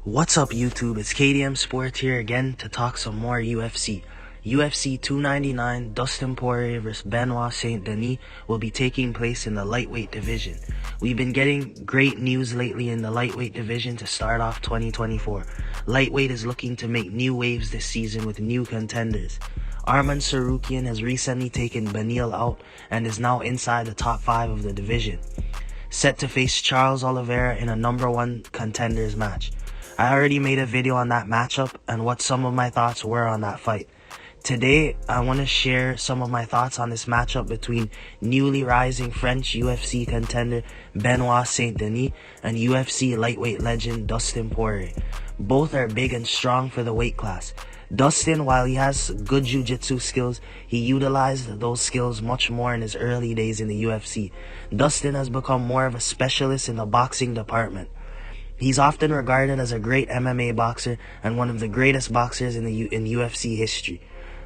What's up YouTube, it's K.D.M Sports here again to talk some more UFC. UFC 299 Dustin Poirier vs Benoit Saint Denis will be taking place in the lightweight division. We've been getting great news lately in the lightweight division to start off 2024. Lightweight is looking to make new waves this season with new contenders. Arman Tsarukyan has recently taken Beneil out and is now inside the top 5 of the division, set to face Charles Oliveira in a #1 contenders match. I already made a video on that matchup and what some of my thoughts were on that fight. Today, I want to share some of my thoughts on this matchup between newly rising French UFC contender Benoit Saint Denis and UFC lightweight legend Dustin Poirier. Both are big and strong for the weight class. Dustin, while he has good jiu-jitsu skills, he utilized those skills much more in his early days in the UFC. Dustin has become more of a specialist in the boxing department. He's often regarded as a great MMA boxer and one of the greatest boxers in UFC history.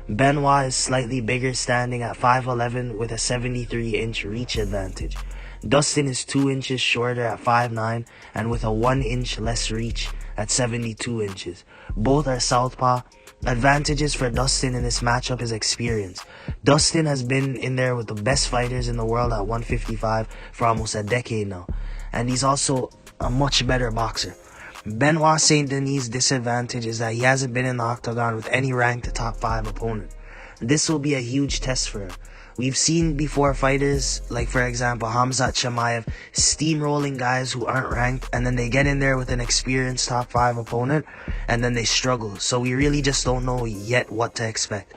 Benoit is slightly bigger, standing at 5'11" with a 73-inch reach advantage. Dustin is 2 inches shorter at 5'9" and with a 1 inch less reach at 72 inches. Both are southpaw. Advantages for Dustin in this matchup is experience. Dustin has been in there with the best fighters in the world at 155 for almost a decade now, and he's also a much better boxer. Benoit Saint Denis' disadvantage is that he hasn't been in the octagon with any ranked top 5 opponent. This will be a huge test for him. We've seen before fighters like, for example, Khamzat Chimaev steamrolling guys who aren't ranked, and then they get in there with an experienced top 5 opponent and then they struggle. So we really just don't know yet what to expect.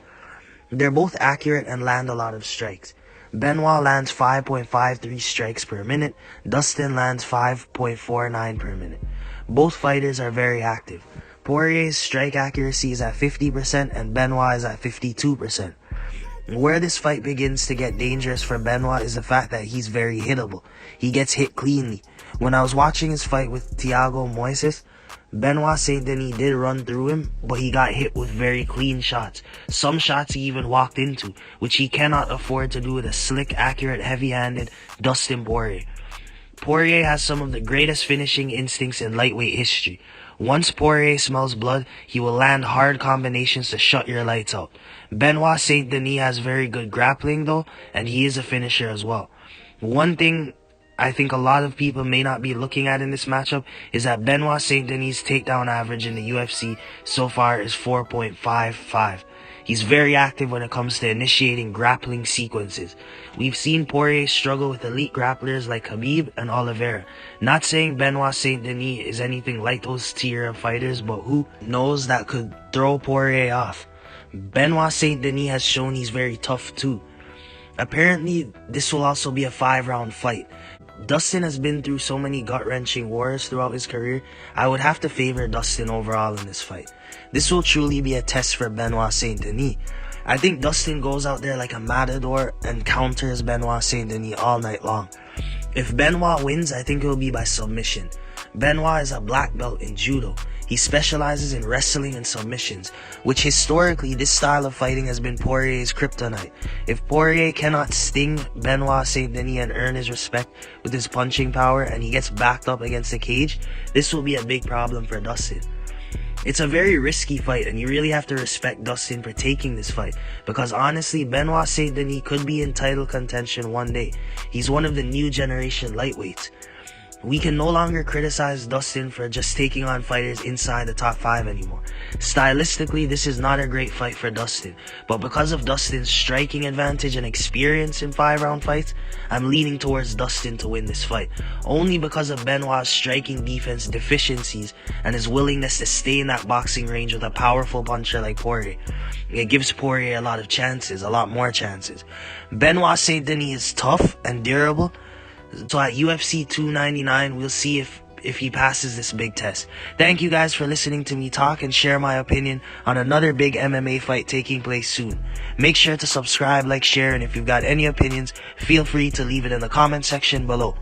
They're both accurate and land a lot of strikes. Benoit lands 5.53 strikes per minute. Dustin lands 5.49 per minute. Both fighters are very active. Poirier's strike accuracy is at 50% and Benoit is at 52%. Where this fight begins to get dangerous for Benoit is the fact that he's very hittable. He gets hit cleanly. When I was watching his fight with Thiago Moises, Benoit Saint Denis did run through him, but he got hit with very clean shots. Some shots he even walked into, which he cannot afford to do with a slick, accurate, heavy-handed Dustin Poirier. Poirier has some of the greatest finishing instincts in lightweight history. Once Poirier smells blood, he will land hard combinations to shut your lights out. Benoit Saint Denis has very good grappling though, and he is a finisher as well. One thing I think a lot of people may not be looking at in this matchup is that Benoit Saint Denis' takedown average in the UFC so far is 4.55. He's very active when it comes to initiating grappling sequences. We've seen Poirier struggle with elite grapplers like Khabib and Oliveira. Not saying Benoit Saint Denis is anything like those tier of fighters, but who knows, that could throw Poirier off. Benoit Saint Denis has shown he's very tough too. Apparently, this will also be a 5-round fight. Dustin has been through so many gut-wrenching wars throughout his career. I would have to favor Dustin overall in this fight. This will truly be a test for Benoit Saint Denis. I think Dustin goes out there like a matador and counters Benoit Saint Denis all night long. If Benoit wins, I think it will be by submission. Benoit is a black belt in judo. He specializes in wrestling and submissions, which historically this style of fighting has been Poirier's kryptonite. If Poirier cannot sting Benoit Saint Denis and earn his respect with his punching power and he gets backed up against the cage, this will be a big problem for Dustin. It's a very risky fight, and you really have to respect Dustin for taking this fight, because honestly, Benoit Saint Denis could be in title contention one day. He's one of the new generation lightweights. We can no longer criticize Dustin for just taking on fighters inside the top 5 anymore. Stylistically, this is not a great fight for Dustin, but because of Dustin's striking advantage and experience in 5-round fights, I'm leaning towards Dustin to win this fight, only because of Benoit's striking defense deficiencies and his willingness to stay in that boxing range with a powerful puncher like Poirier. It gives Poirier a lot of chances, a lot more chances. Benoit Saint Denis is tough and durable, so at UFC 299, we'll see if he passes this big test. Thank you guys for listening to me talk and share my opinion on another big MMA fight taking place soon. Make sure to subscribe, like, share, and if you've got any opinions, feel free to leave it in the comment section below.